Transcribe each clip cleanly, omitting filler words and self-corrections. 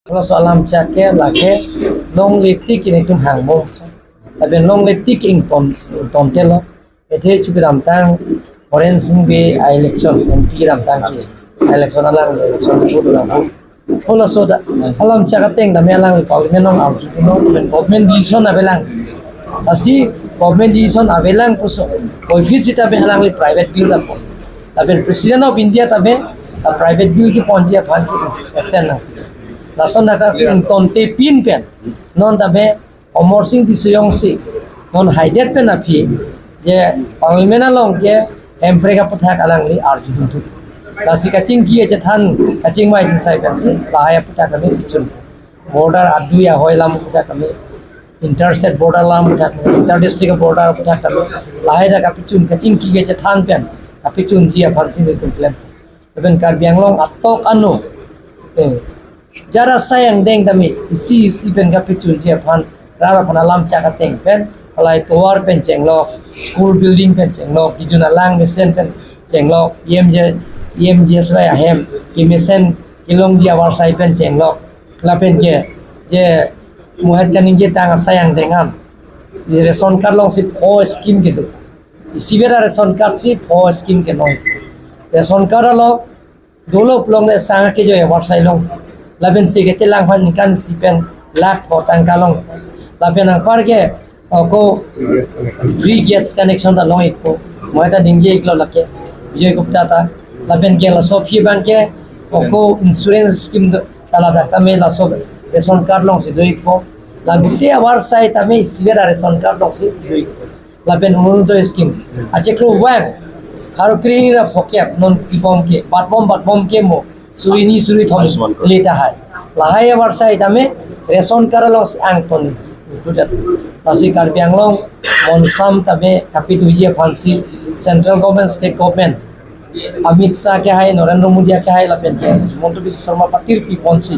Kalau soalam cake lake long letik ini tum hangmo tapi long letik ing ton telo itu cukup ramtang foreign singbe election MP ramtang tu election alang election tu dulu kalau soda alam cake teng dami alang parlimen nong au tu nong government decision abelang asi government decision abelang puso office kita be alang li private bill da tapi president of India tabe private bill ki ponjia phan ki esen lason nakak sing tonte pin pen non tabe omor sing disiyong si non haidet pen api je parlimen along ke empre ka puthak alang li arjun tu lasi kacing ki je than kacing mai sing sai pen se lahaya puthak kami kichun border adu ya hoilam puthak kami interstate border lam puthak inter district border puthak kami lahaya ka pichun kacing ki je than pen kapichun ji afan sing tu plan ben Karbi Anglong atok anu jara sayang deng dami isi pen kapichun ji afan rara phana lam chaka teng pen alai tower pen chenglok school building pen chenglok kijuna lang mesen pen chenglok emj swai ahem ki mesen kilong ji awar sai pen chenglok la pen je muhat kaning je tang sayang dengam je ration card long si pho scheme gitu isi bera ration card si pho scheme ke noi ration card lo dolo plong ne sang ke jo awar sai long la pen si ke chelang han kan si pen lakh pho tang kalong la pen ang par ke ko free gas connection da long ko moi ta dingje iklo lake Vijay Gupta ta la pen ke la so phi ban ke ko insurance scheme tala da kame la so ration card long si doi ko la gutte awar sai ta me sibera ration card long si doi la pen umundo scheme ache kro wan haro krini ra phokep non pipom ke batbom ke mo suri thom leta hai la hai awar sai ta me ration card long si ang ton Pasi Karbi Anglong monsam tabe kapitu je fancy central government state government Amit Shah ke hai Narendra Modi ke hai lapen ke Himanta Biswa Sharma patir pi ponsi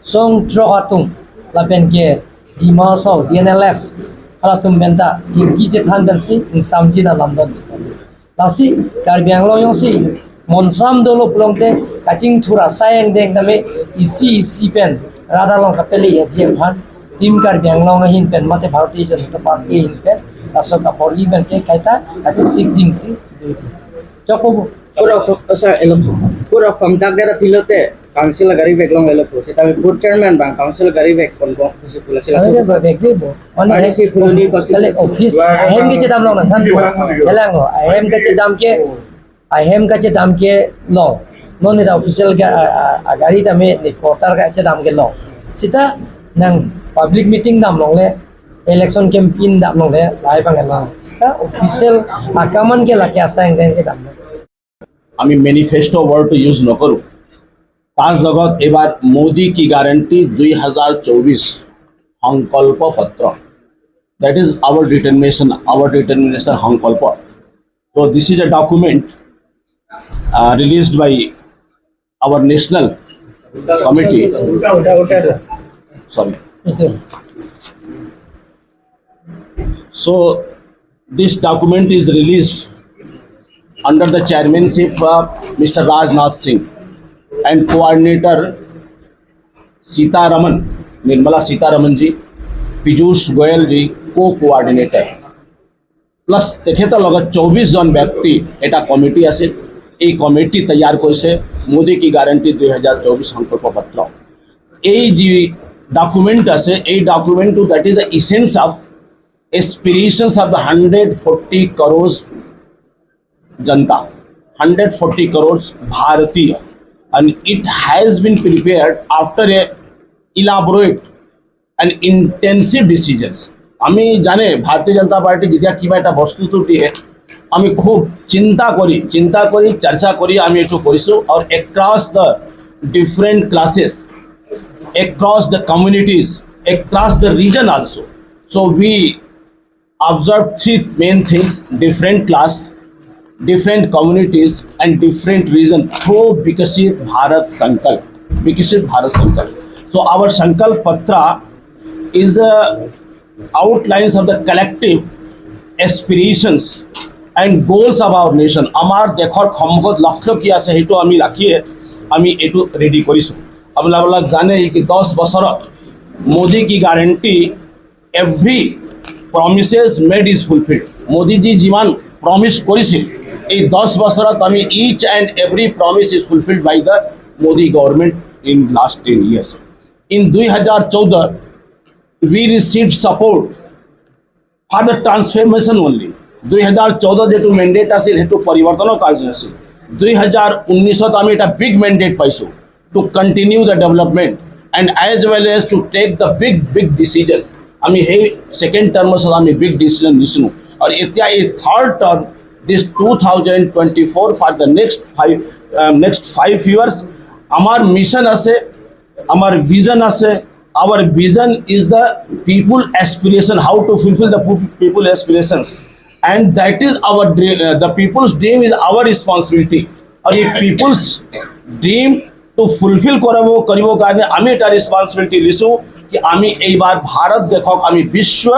song trohatung lapen ke dimasau DNLF halatum benta jingki je than bensi insamji da London lasi Karbi Anglong yong si monsam dolo plongte kaching thura sayang deng dame isi pen rada long kapeli je phan Tim Karbi Anglong hin pen mate Bharatiya Janata Party hin pen asok apoli ben ke kaita asi sik ding si chokobu pura pamdak dera pilote council gari beklong eloko sita me board chairman bang council gari bek kon ko kusi pula sila so bekle bo ani si fulani kale office ahem ke dam long na than helang ho ahem ke dam ke long non ni official ga gari ta me ni quarter ga che dam ke long sita nang public meeting dam long le election campaign dam long le lai bang la sita official akaman ke la kya sang den ke dam আমি manifesto word use নকরু তার জগত এবার মোদি কি guarantee 2024 সংকল্প পত্র that is our determination সংকল্প তো this is a document released by our national committee sorry so this document is released under the chairmanship of Mr. Rajnath Singh and coordinator Nirmala Sitaraman ji, Piyush Goyal ji co-coordinator plus তেখেতৰ লগত 24 জন ব্যক্তি এটা committee আছে এই committee তৈয়াৰ কৰিছে মোদী কি guarantee 2024 সংকল্প পত্ৰ এই যি ডকুমেন্ট আছে এই document that is the essence of aspirations of the 140 crores Janta, 140 crores Bharatiya, and it has been prepared after a elaborate and intensive decisions. আমি জানে ভারতীয় জনতা পার্টি যেতিয়া কিবা এটা বস্তু দিয়ে আমি খুব চিন্তা করি চর্চা করি আমি একটু কৰিছো আৰু across the different classes, across the communities, across the region also. So we observed three main things: different class, different communities and different region through Viksit Bharat Sankalp. So our Sankalp Patra is outlines of the collective aspirations and goals of our nation. Amar dekhor khomgot lakshya ki ase hetu ami rakhiye ami etu ready korisu আপোনালোক জানে कि 10 বছৰত मोदी की guarantee every promises made is fulfilled Modi ji जिमान promise কৰিছিল এই 10 বছৰত আমি each and every promise is fulfilled by the Modi government in last 10 years. In 2014 we received support for the transformation only. 2014 যেটো মেন্ডেট আছিল হেতু পৰিৱৰ্তনৰ কাৰ্য আছিল 2019 আমি এটা বিগ মেন্ডেট পাইছো to continue the development and as well as to take the big decisions. আমি এই সেকেন্ড টার্মত আমি বিগ ডিসিশন নিছো আৰু এতিয়া এই third term this 2024 for the next 5 years আমার মিশন আছে আমার vision আছে. Our vision is the people aspiration, how to fulfill the people aspirations, and that is our dream. The people's dream is our responsibility. और ये people's dream to fulfill करिबो कारणे आमी এটা responsibility लिसु कि आमी এই बार भारत देखक आमी विश्व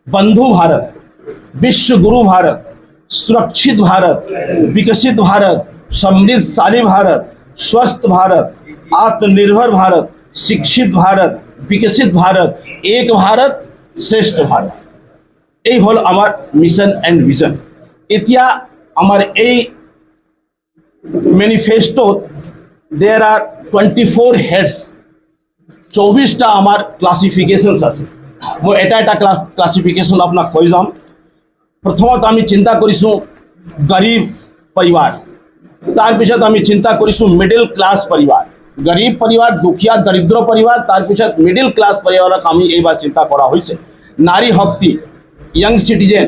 बंधु भारत, विश्व गुरु भारत, सुरक्षित भारत, विकसित भारत, समृद्धशाली भारत, स्वस्थ भारत, आत्मनिर्भर भारत, शिक्षित भारत, विकसित भारत, एक भारत श्रेष्ठ भारत এই হল আমার মিশন এন্ড ভিজন. এতিয়া আমার এই ম্যানিফেস্টো there are 24 heads 24টা আমার ক্লাসিফিকেশনস আছে. মই এটা এটা ক্লাসিফিকেশন আপোনাক কৈ যাম. প্ৰথমত আমি চিন্তা কৰিছো গৰীব পৰিবাৰ, তাৰপিছত আমি চিন্তা কৰিছো মিডল ক্লাস পৰিবাৰ, গरीब परिवार, दुखिया दरिद्र परिवार, तार पिछत मिडिल क्लास परिवार आमी এই बार चिंता करा হয়েছে. नारी शक्ति, यंग सिटीजन,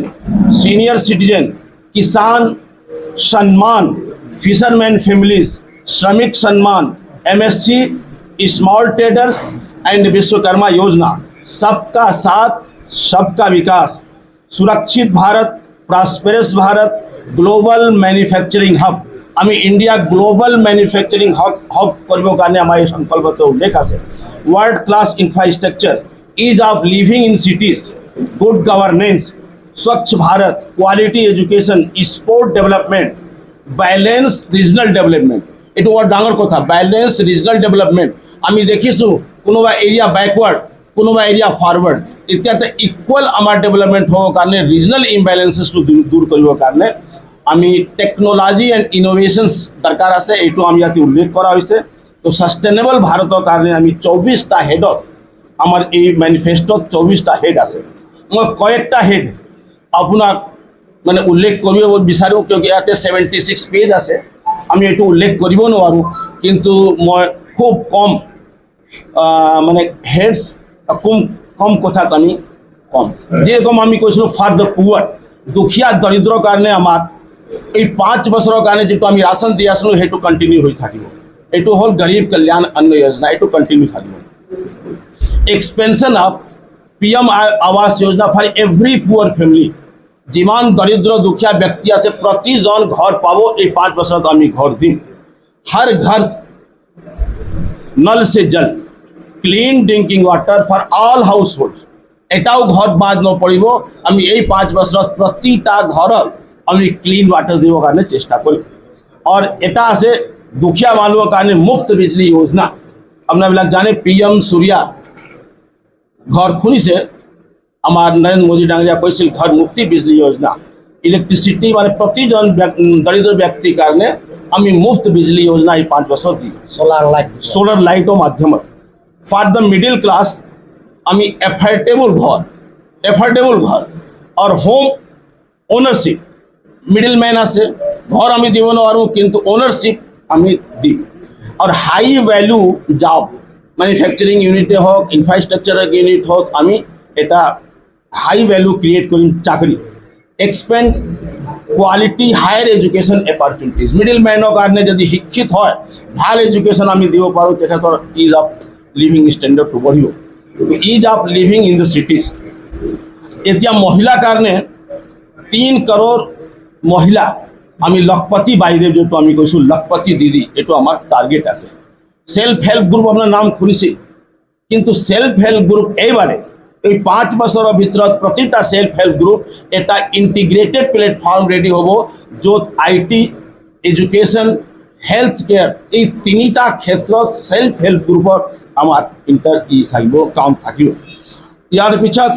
सीनियर सिटीजन, किसान सम्मान, फिशरमैन फैमिलीज, श्रमिक सम्मान, MSC, small traders and Vishwakarma योजना, सबका साथ सबका विकास, सुरक्षित Bharat, prosperous Bharat, global manufacturing hub. আমি ইন্ডিয়া গ্লোবাল ম্যানুফ্যাকচারিং হব কৰিব কাৰণে আমাৰ এই সংকল্পটো উল্লেখ আছে. World class infrastructure, ease of living in cities, good governance, স্বচ্ছ Bharat, quality education, sport development, balance regional development. এটো বৰ ডাঙৰ কথা, ব্যালেন্স ৰিজনাল ডেভেলপমেন্ট. আমি দেখিছোঁ কোনোবা এৰিয়া ব্যাকওয়াৰ্ড, কোনোবা এৰিয়া ফৰওয়াৰ্ড. এতিয়া এটা ইকুয়াল আমাৰ ডেভেলপমেন্ট হ'ব কাৰণে ৰিজনাল ইমব্যালেন্সেসটো দূৰ কৰিবৰ কাৰণে আমি টেকনোলজি এন্ড ইনোভেশনস দরকার আছে. এইটো আমি ইয়াতে উল্লেখ করা হয়েছে. তো সাস্টেনেবল ভারতের কারণে আমি 24টা হেডত আমার এই ম্যানিফেস্টোত 24টা হেড আছে. মই কয়েকটা হেড আপোনাক মানে উল্লেখ কৰিব বিচাৰোঁ, কিয়কি ইয়াতে 76 পেজ আছে, আমি এইটো উল্লেখ কৰিব নোৱাৰোঁ. কিন্তু মই খুব কম মানে হেডস কম কথাত আমি কম যেরকম আমি কৈছিলোঁ ফর দ্য পুয়ার, দুখীয়া দৰিদ্ৰৰ কাৰণে আমাৰ এই 5 বছৰৰ কাৰণে যেটো আমি ৰাশন দি আছিলোঁ সেইটো কন্টিনিউ হৈ থাকিব. এইটো হ'ল গৰীব কল্যাণ অন্ন যোজনা, এইটো কন্টিনিউ থাকিব. Expansion of PM Awas Yojana for every পুৱাৰ ফেমিলি, যিমান দৰিদ্ৰ দুখীয়া ব্যক্তি আছে প্ৰতিজন ঘৰ পাব. এই 5 বছৰত আমি ঘৰ দিম. হৰ ঘৰ নল সে জল, clean drinking water for all household, এটাও ঘৰ বাদ নপৰিব. আমি এই 5 বছৰত প্ৰতিটা ঘৰত আমি ক্লিন ওয়াটাৰ দিব কাৰণে চেষ্টা কৰিম. और এটা আছে দুখীয়া মানুহৰ কাৰণে মুফ্ত বিজলী যোজনা. আপোনাবিলাক জানে PM সূৰ্যা ঘৰ খুলিছে, আমাৰ নৰেন্দ্ৰ মোদী ডাঙৰীয়া কৈছিল ঘৰ মুক্তি বিজলী যোজনা. ইলেক্ট্ৰিসিটি মানে প্ৰতিজন দৰিদ্ৰ ব্যক্তিৰ কাৰণে আমি মুফ্ত বিজলী যোজনা এই 5 বছৰ দিম. সোলাৰ লাইটৰ মাধ্যমত. ফৰ দ্য মিডিল ক্লাস আমি এফোৰ্ডেবল ঘৰ আৰ হোম ওনাৰশিপ. মিডিল ম্যান আছে, ঘৰ আমি দিব নোৱাৰোঁ কিন্তু ওনারশিপ আমি দিম. আর হাই ভ্যালু জব, ম্যানুফ্যাকচারিং ইউনিটে হোক, ইনফ্রাস্ট্রাকচার ইউনিট হোক, আমি এটা হাই ভ্যালু ক্রিয়েট করিম চাকরি. Expand quality higher education opportunities, middle ম্যানৰ কাৰণে যদি শিক্ষিত হয় ভাল এডুকেশন আমি দিব পাৰোঁ, তেখেতৰ ইজ অফ লিভিং স্ট্যান্ডাৰ্ড बढ़िব. Ease of living in the cities. এতিয়া মহিলাৰ কাৰণে 3 करोड़ মহিলা আমি লখপতি বাইদেউ যেটো আমি কৈছোঁ লখপতি দিদি, এইটো আমাৰ টাৰ্গেট আছে. সেলফ হেল্প গ্ৰুপ আপনাৰ নাম শুনিছে, কিন্তু সেলফ হেল্প গ্ৰুপ এইবাৰে এই 5 বছৰৰ ভিতৰত প্ৰতিটা সেলফ হেল্প গ্রুপ এটা ইন্টিগ্রেটেড প্লেটফর্ম রেডি হ'ব, য'ত IT, এডুকেশন, হেল্থ কেয়ার, এই তিনিটা ক্ষেত্ৰত সেলফ হেল্প গ্ৰুপৰ আমাৰ কাম থাকিব। ইয়াৰ পিছত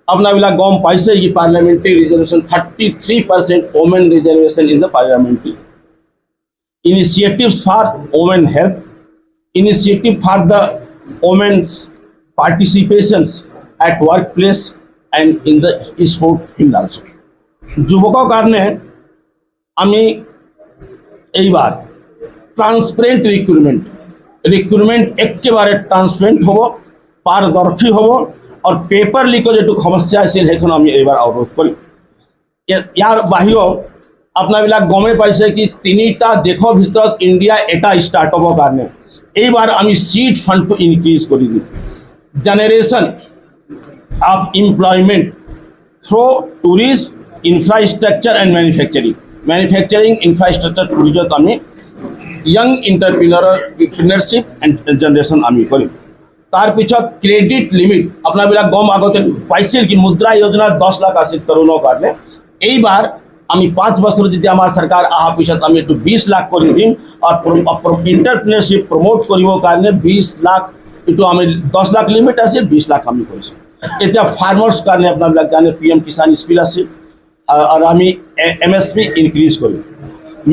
আপোনাবিলাক গম পাইছে কি parliamentary reservation 33% women reservation in the parliamentary. Initiatives for women health, initiative for the women's participations at workplace and in the sport field also. যুৱকৰ কাৰণে আমি এইবাৰ ট্ৰান্সপাৰেন্ট ৰিক্ৰুটমেন্ট একেবাৰে ট্ৰান্সপাৰেন্ট হব, পাৰদৰ্শী হব, আৰ পেপাৰ লিকৰ যেটো সমস্যা আছিল সেইখন আমি এইবাৰ অৱৰোধ কৰিম। ইয়াৰ বাহিৰেও আপোনাবিলাক গমে পাইছে কি তিনিটা দেশৰ ভিতৰত ইণ্ডিয়া এটা ষ্টাৰ্টআপৰ কাৰণে এইবাৰ আমি সিড ফাণ্ডটো ইনক্ৰিজ কৰি দিম। Generation of employment through tourism, infrastructure and manufacturing infrastructure টুরিজমত আমি यंग एंटरप्रेन्योरशिप एंड जनरेशन आमी करिम। तार पिছত क्रेडिट लिमिट आपनाबिला गम आगते पाइছিল कि मुद्रा योजना 10 लाख आसिल तरुणों कारणे এইবাৰ আমি 5 বছর যদি আমার সরকার আহা পিছত আমি একটু 20 লাখ করে দিম। আর এন্টারপ্রেনিয়রশিপ প্রমোট করিব কারণে 20 লাখ একটু আমি 10 লাখ লিমিট আছে 20 লাখ আমি কইছো। এটা ফার্মার্স কারণে আপনারা জানেন পিএম কিষান স্কিল আছে আর আমি এমএসপি ইনক্রিজ করি।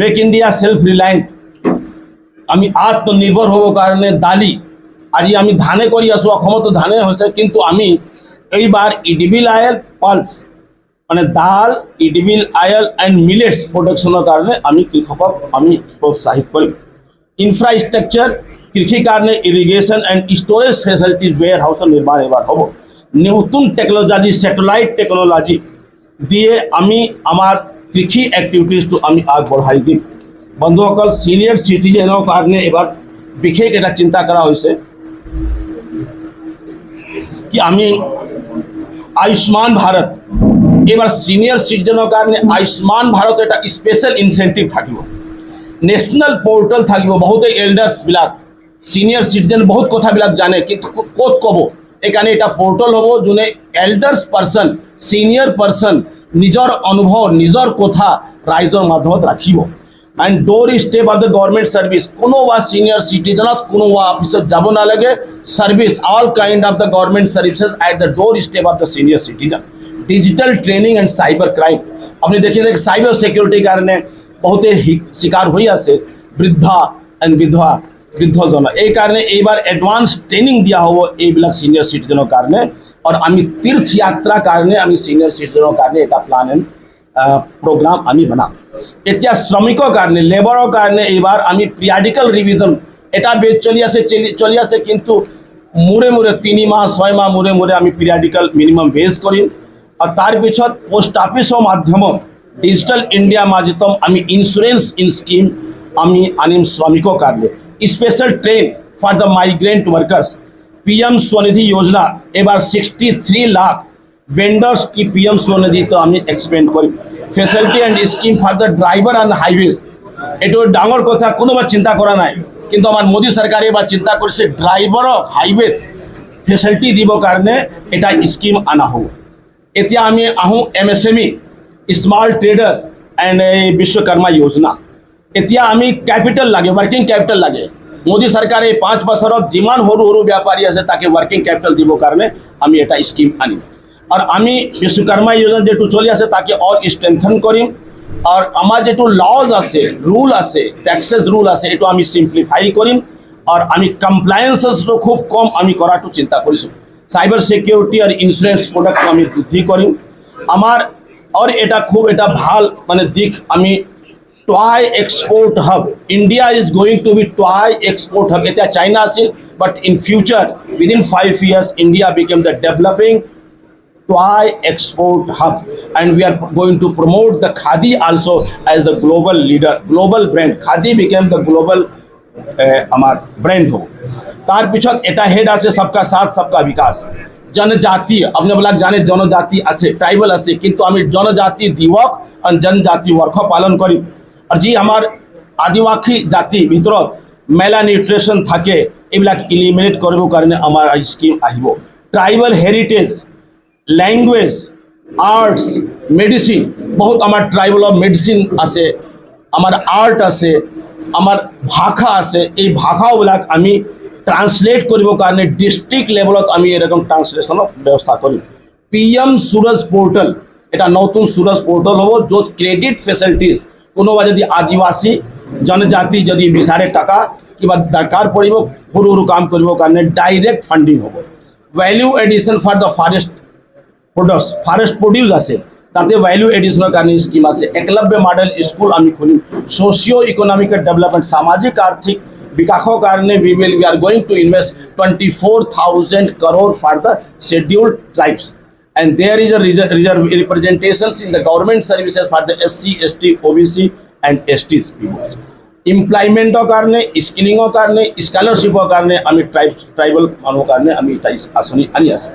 মেক ইন্ডিয়া সেলফ রিলায়েন্ট আমি আত্মনির্ভর হব কারণে দালি আজি আমি ধানে করি আছো, অসমতো ধানে হৈছে কিন্তু আমি এইবাৰ ইডিবিল আয়েল পালস মানে ডাল ইডিবিল আয়েল এন্ড মিলেটস প্রোডাকশনের কারণে আমি কৃষকক আমি প্रोत्साहित করিম। ইনফ্রাস্ট্রাকচার কৃষি কারণে ইরিগেশন এন্ড স্টোরেজ ফেসিলিটি ওয়্যার হাউসের নির্মাণ এবার হব। নতুন টেকনোলজি স্যাটেলাইট টেকনোলজি দিয়ে আমি আমার কৃষি অ্যাক্টিভিটিসটো আমি আগবঢ়াই দিম। বন্ধুসকল সিনিয়র সিটিজেনৰ কাৰণে এবাৰ বিশেষ এটা চিন্তা কৰা হৈছে कि আমি आयुष्मान भारत এবাৰ সিনিয়ৰ সিটিজেনৰ কাৰণে आयुष्मान भारत এটা স্পেশাল ইনসেন্টিভ থাকিব, ন্যাশনাল পোর্টাল থাকিব। বহুতে এল্ডার্স বিলাক সিনিয়র সিটিজেন বহুত কথাবিলাক জানে কিন্তু ক'ত ক'ব, এখানে এটা পোর্টাল হ'ব যোনে এল্ডার্স পার্সন সিনিয়র পার্সন নিজৰ অনুভৱ নিজৰ কথা ৰাইজৰ মাজত ৰাখিব। and door step of the government service কোনো senior citizen কোনো অফিসত যাব না লাগে। service all kind of the government services at the door step of the senior citizen। digital training and cyber crime আপনি দেখিছে সাইবার সিকিউরিটি কারণে বহুতে শিকার হয়ে আছে বৃদ্ধা এন্ড বৃদ্ধজন। এই কারণে এইবার এডভান্স ট্রেনিং দিয়া হব এইবিলাক সিনিয়র সিটিজেনের কারণে। আর আমি তীর্থযাত্রা কারণে আমি সিনিয়র সিটিজেনের কারণে এটা প্ল্যান এন্ড প্রোগ্রাম আমি বানাম। এতিয়া শ্ৰমিকৰ কাৰণে লেবাৰৰ কাৰণে এইবাৰ আমি পিৰিয়ডিক্যাল ৰিভিজন এটা বেচ চলি আছে কিন্তু মূৰে মূৰে 3 মাহ 6 মাহ মূৰে মূৰে আমি পিৰিয়ডিক্যাল মিনিমাম বেজ কৰিম। আৰ তাৰ পিছত পোস্ট অফিসৰ মাধ্যমত ডিজিটাল ইন্ডিয়া মাধ্যমত আমি ইন্স্যুৰেন্স স্কিম আমি আনিম শ্ৰমিকৰ কাৰণে। Special train for the migrant workers PM Svanidhi योजना এবার 63 लाख वेंडर्स की पीएम स्वनिधि तो আমি এক্সপেন্ড করি। Facility and scheme for the driver on highways এটো ডাঙর কথা কোনোবা চিন্তা করা নাই কিন্তু আমার মোদী সরকার এবার চিন্তা করছে ড্রাইভারক হাইওয়ে ফেসিলিটি দিব কারণে এটা স্কিম আনা হোক। এতিয়া আমি আহোঁ MSME small traders and Vishwakarma योजना। এতিয়া আমি ক্যাপিটাল লাগে ওয়ার্কিং ক্যাপিটাল লাগে। মোদী সরকার এই 5 বছৰত যিমান সৰু সৰু ব্যাপারী আছে তাকে ওয়ার্কিং ক্যাপিটাল দিব কারণে আমি এটা স্কিম আনিম। আর আমি বিশ্বকর্মা যোজনা যেটু চলি আছে তাকে আর স্ট্রেংথেন করিম। আর আমার যেটু লজ আছে রুল আছে ট্যাক্সেস রুল আছে এটু আমি সিম্পলিফাই করিম। আর আমি কমপ্লায়েন্সেস খুব কম আমি করাটো চিন্তা কৰিছো। সাইবার সিকিউরিটি আর ইন্স্যুরেন্স প্রোডাক্ট আমি বৃদ্ধি করিম। আমার আর এটা খুব এটা ভাল মানে দিক আমি toy export hub India is going to be toy export hub. এটা চাইনা আছিল but in future within 5 years India became the developing toy export hub and we are going to promote the khadi also as the global leader, global brand. Khadi became the global amar brand ho। tar pichot eta head ase sabka sath sabka vikas जनजाति अपने बलाक जाने जनजाति আছে tribal আছে কিন্তু আমি জনজাতি দিবস আর জনজাতি বর্ষ পালন করি। আর জি আমার আদিবাসী জাতি ভিতৰত মেলা নিউট্ৰিশন থাকে এইবিলাক ইলিমিনেট কৰিব কাৰণে আমাৰ স্কিম আহিব। ট্ৰাইবাল হেৰিটেজ ল্যাঙ্গুয়েজ আৰ্টস মেডিসিন বহুত আমাৰ ট্ৰাইবাল অফ মেডিসিন আছে, আমাৰ আৰ্ট আছে, আমাৰ ভাষা আছে এই ভাষাবিলাক আমি ট্ৰান্সলেট কৰিব কাৰণে ডিস্ট্ৰিক্ট লেভেলত আমি এৰকম ট্ৰান্সলেশনৰ ব্যৱস্থা কৰিম PM সুরজ পোর্টাল এটা নতুন সুরজ পোর্টাল হব য'ত ক্রেডিট ফেসিলিটিজ কোনোবা যদি আদিবাসী জনজাতি যদি বিচাৰে টাকা কিবা দৰকাৰ পৰিব সৰু সৰু কাম কৰিবৰ কাৰণে ডাইৰেক্ট ফান্ডিং হ'ব value addition for the forest produce আছে তাতে ভ্যালু এডিশনেৰ কাৰণে স্কিম আছে একলব্য মডেল স্কুল আমি খুলিম সোশিও ইকোনমিক ডেভেলপমেন্ট সামাজিক আর্থিক বিকাশৰ কাৰণে we are going to invest 24,000 crore for the scheduled tribes and there is a reserve representations in the government services for the SC ST OBC and STs people employment কাৰণে স্কিলিংৰ কাৰণে স্কলাৰশিপৰ কাৰণে আমি tribal মানুহৰ কাৰণে আমি এটা আঁচনি আনি আছো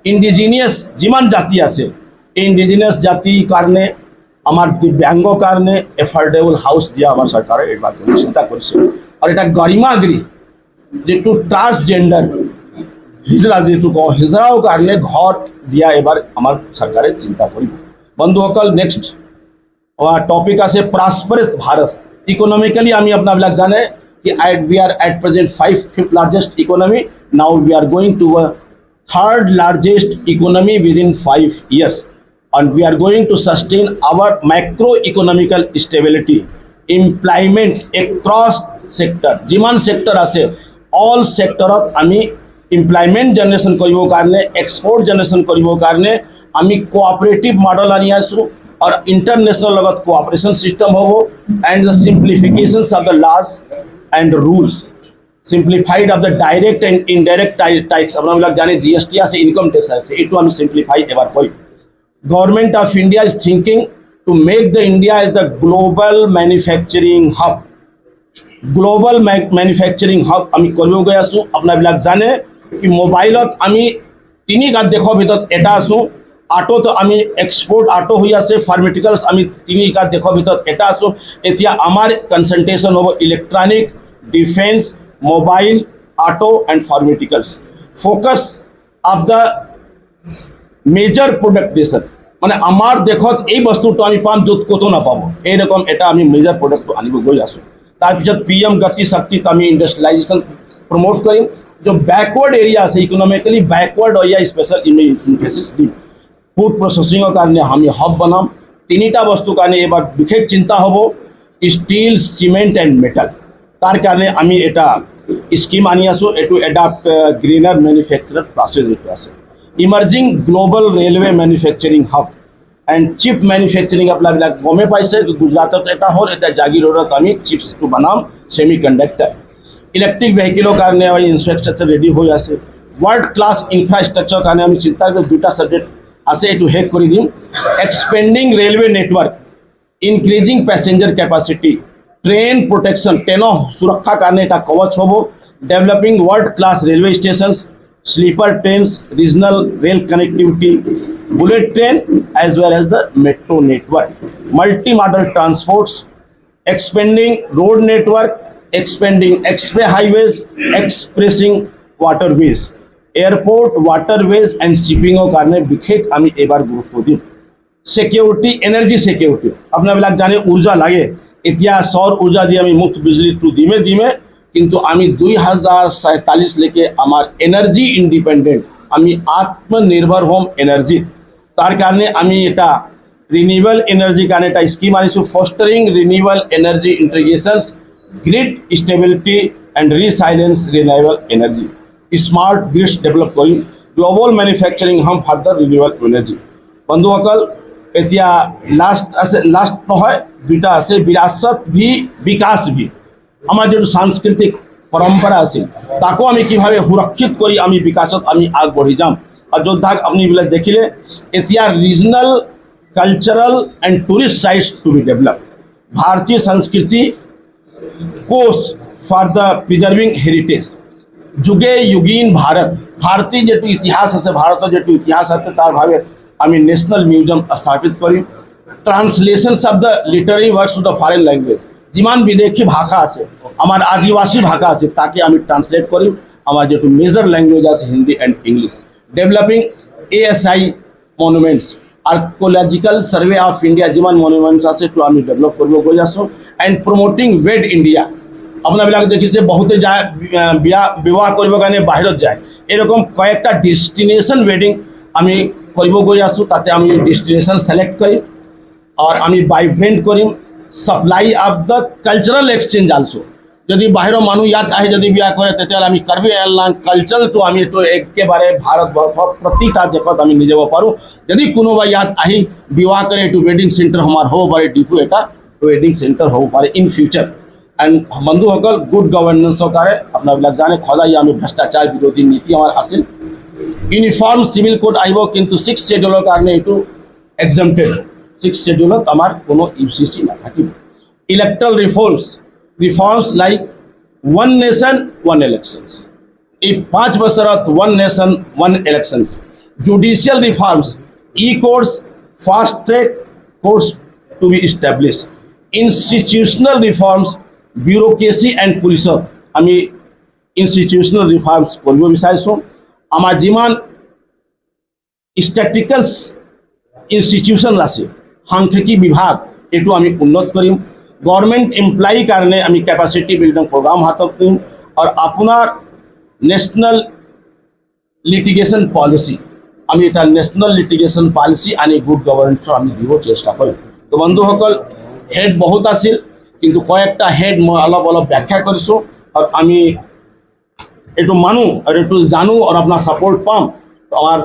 ইন্ডিজিনিয়াস যিমান জাতি আছে ইন্ডিজিনিয়াস জাতিৰ কাৰণে আমাৰ দিব্যাংগৰ কাৰণে এফৰ্ডেবল হাউস দিয়া আমাৰ চৰকাৰে এইবাৰ চিন্তা কৰিছে और এটা गरिमागिरी যেটো ট্রান্সজেন্ডার হিজরা যেটো হিজরাও কারণে ঘর দিয়া এবার আমার সরকারে চিন্তা করিব বন্ধুসকল নেক্সট টপিক আছে প্রসপারাস ভারত ইকোনমিক্যালি আমি আপনাবিলাক জানে কি we are at present fifth largest economy now we are going to a third largest economy within 5 years and we are going to sustain our macroeconomical stability employment across sector যিমান sector আছে all সেক্টরত আমি employment generation কৰিবৰ কাৰণে export generation কৰিবৰ কাৰণে আমি cooperative model আনি আছো और इंटरनेशनल লগত কোঅপারেশন সিস্টেম হ'ব and the simplifications of the laws and rules simplified of the direct and indirect tax আপোনাবিলাক জানে GST আছে ইনকাম ট্যাক্স আছে এটো আমি সিম্পলিফাই এবাৰ কৰিম government of India is thinking to make the India as the global manufacturing hub global manufacturing hub আমি কৰিব গৈ আছো আপোনাবিলাক জানে কি মোবাইলত আমি তিনি দেশৰ ভিতৰত এটা আছো আটোত আমি এক্সপোৰ্ট আটো হৈ আছে ফাৰ্মাটিক্যালস আমি তিনি দেশৰ ভিতৰত এটা আছো এতিয়া আমাৰ কনসেন্ট্ৰেশন হ'ব electronic defence mobile auto and pharmaceuticals focus of the major production মানে আমাৰ দেশত এই বস্তুটো আমি পাম য'ত কতো নাপাব এইৰকম এটা আমি মেজৰ প্ৰোডাক্টটো আনিব গৈ আছো তাৰপিছত PM গতি শক্তিত আমি ইন্ডাস্ট্ৰিয়ালাইজেশন প্ৰমোট কৰিম जो बैकवर्ड एरिया আছে economically backward area special investment দিম ফুড প্ৰসেসিংৰ কাৰণে আমি হব বনাম তিনিটা বস্তু কাৰণে এবাৰ বিশেষ চিন্তা হ'ব স্টিল সিমেন্ট এন্ড মেটাল তাৰ কাৰণে আমি এটা স্কিম আনি আছো এটো এডাপ্ট গ্রিনার ম্যানুফ্যাকচারার প্রসেস এটো আছে emerging global railway manufacturing hub and chip manufacturing আপোনাবিলাক গমে পাইছে গুজৰাটত এটা হ'ল এটা জাগিৰোডত আমি চিপস টু বনাম সেমিকন্ডাক্টৰ ইলেক্ট্ৰিক ভেহিকলৰ কাৰণে আমি ইনফ্ৰাষ্ট্ৰাকচাৰ ৰেডি হৈ আছে ওয়াৰ্ল্ড ক্লাস ইনফ্ৰাস্ট্ৰাকচাৰ কাৰণে আমি চিন্তা কৰি দুটা সাবজেক্ট আছে এটো হেক কৰি দিম expanding railway network increasing passenger capacity train protection ট্ৰেনৰ সুৰক্ষা কাৰণে এটা কৱচ হ'ব developing world class railway stations sleeper trains regional rail connectivity bullet train as well as the metro network multimodal transports expanding road network expanding express highways expressing waterways airport waterways and shipping o karone bikhesh ami ebar guruttw dim security energy security আপনাবিলাক জানে ऊर्जा লাগে এতিয়া সৌর ऊर्जा দিয়ে আমি মুক্ত বিজলি two দিমে কিন্তু আমি 2047 লেকে আমার এনার্জি ইন্ডিপেন্ডেন্ট আমি আত্মনির্ভর হোম এনার্জি তার কারণে আমি এটা রিনিউয়েবল এনার্জি কারণে এটা স্কিম আনিছো fostering renewable energy integrations grid stability and resilience renewable energy smart grids develop কৰিম global manufacturing hub for the renewable energy বন্ধুসকল এতিয়া লাস্ট নহয় দুটা আছে বিরাসত ভি বিকাশ ভি আমার যে সাংস্কৃতিক পরম্পরা আছে তাকে আমি কিভাবে সুরক্ষিত করি আমি বিকাশত আমি আগবঢ়ি যাম আর যোদ্ধাক আপনি বলে দেখিলে এতিয়া regional cultural and tourist sites to be develop ভারতীয় সংস্কৃতি কোষ ফর দ্য প্রিজার্ভিং হেরিটেজ যুগে যুগীন ভারতীয় যেটু ইতিহাস আছে ভারতের যেটু ইতিহাস আছে তার ভাবে আমি ন্যাশনাল মিউজিয়াম স্থাপিত করি translations of the literary works to the foreign language যিমান বিদেশী ভাষা আছে আমার আদিবাসী ভাষা আছে তাকে আমি ট্রান্সলেট করি আমার যেটু মেজর ল্যাঙ্গুয়েজ আছে Hindi and English developing ASI monuments archaeological survey of India যিমান মনুমেন্টস আছে তো আমি ডেভেলপ করব গৈ আছো এন্ড প্রমোটিং ওয়েড ইন্ডিয়া আপোনাবিলাক দেখিছে বহুতে যায় বিয়া বিবাহ কৰিবৰ কাৰণে বাহিৰত যায় এৰকম কয়েকটা ডেস্টিনেশন ওয়েডিং আমি কৰিব গৈ আছোঁ তাতে আমি ডেস্টিনেশন সিলেক্ট কৰিম और আমি বাইভেন্ট কৰিম supply of the cultural exchange also যদি বাহিৰৰ মানুহ ইয়াত আহি যদি বিয়া কৰে তেতিয়াহ'লে আমি কাৰ্বি আংলং কালচাৰটো আমি এইটো একেবাৰে ভাৰতবৰ্ষৰ প্ৰতিটা দেশত আমি লৈ যাব পাৰোঁ যদি কোনোবা ইয়াত আহি বিবাহ কৰে এইটো ৱেডিং চেণ্টাৰ আমাৰ হ'ব পাৰে ডিপু এটা ৱেডিং চেণ্টাৰ হ'ব পাৰে ইন ফিউচাৰ এণ্ড বন্ধুসকল গুড গভৰ্নেন্সৰ কাৰণে আপোনাবিলাক জানে সদায় আমি ভ্ৰষ্টাচাৰ বিৰোধী নীতি আমাৰ আছিল ইউনিফৰ্ম চিভিল কোড আহিব কিন্তু 6 শেডিউলৰ কাৰণে এইটো এক্সাম্পটেড 6 শেডিউলত আমাৰ কোনো ইউচিচি নাথাকিব electoral reforms like one nation one elections এই 5 বছৰত one nation one elections judicial reforms courts fast track courts to be establish institutional reforms bureaucracy and পুলিচত আমি ইনষ্টিটিউচনেল ৰিফৰ্মছ কৰিব বিচাৰিছোঁ আমাৰ যিমান ষ্টেটিষ্টিকেল ইনষ্টিটিউচন আছে সাংখ্যিকী বিভাগ এইটো আমি উন্নত কৰিম গভৰ্ণমেণ্ট এমপ্লয়িৰ কাৰণে আমি কেপাচিটি বিল্ডিং প্ৰগ্ৰাম হাতত দিম আৰু আপোনাৰ নেশ্যনেল লিটিগেশ্যন পলিচি আমি এটা নেশ্যনেল লিটিগেশ্যন পলিচি আনি গুড গভৰ্নেন্সৰ আমি দিব চেষ্টা কৰিম তো বন্ধুসকল হেড বহুত আছিল কিন্তু কয়েকটা হেড মই অলপ ব্যাখ্যা কৰিছোঁ আৰু আমি এইটো মানুহ আৰু এইটো জানো আৰু আপোনাৰ ছাপোৰ্ট পাম আমাৰ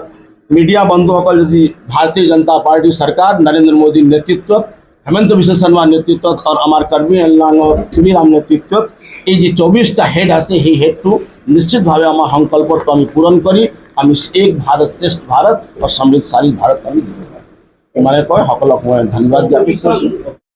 মিডিয়া বন্ধুসকল যদি ভাৰতীয় জনতা পাৰ্টি চৰকাৰ নৰেন্দ্ৰ মোদীৰ নেতৃত্বত হেমন্ত বিশ্ব শৰ্মাৰ নেতৃত্বত আৰু আমাৰ কাৰ্বি আংলঙৰ চুনিৰাম নেতৃত্বত এই যে 24টা হেড আছে সেই হেডটো নিশ্চিতভাৱে আমাৰ সংকল্পটো আমি পূৰণ কৰি আমি এক ভাৰত শ্ৰেষ্ঠ ভাৰত আৰু সমৃদ্ধশালী ভাৰত আমি দিব পাৰিম ইমানে কৈ সকলক মই ধন্যবাদ জ্ঞাপন কৰিছোঁ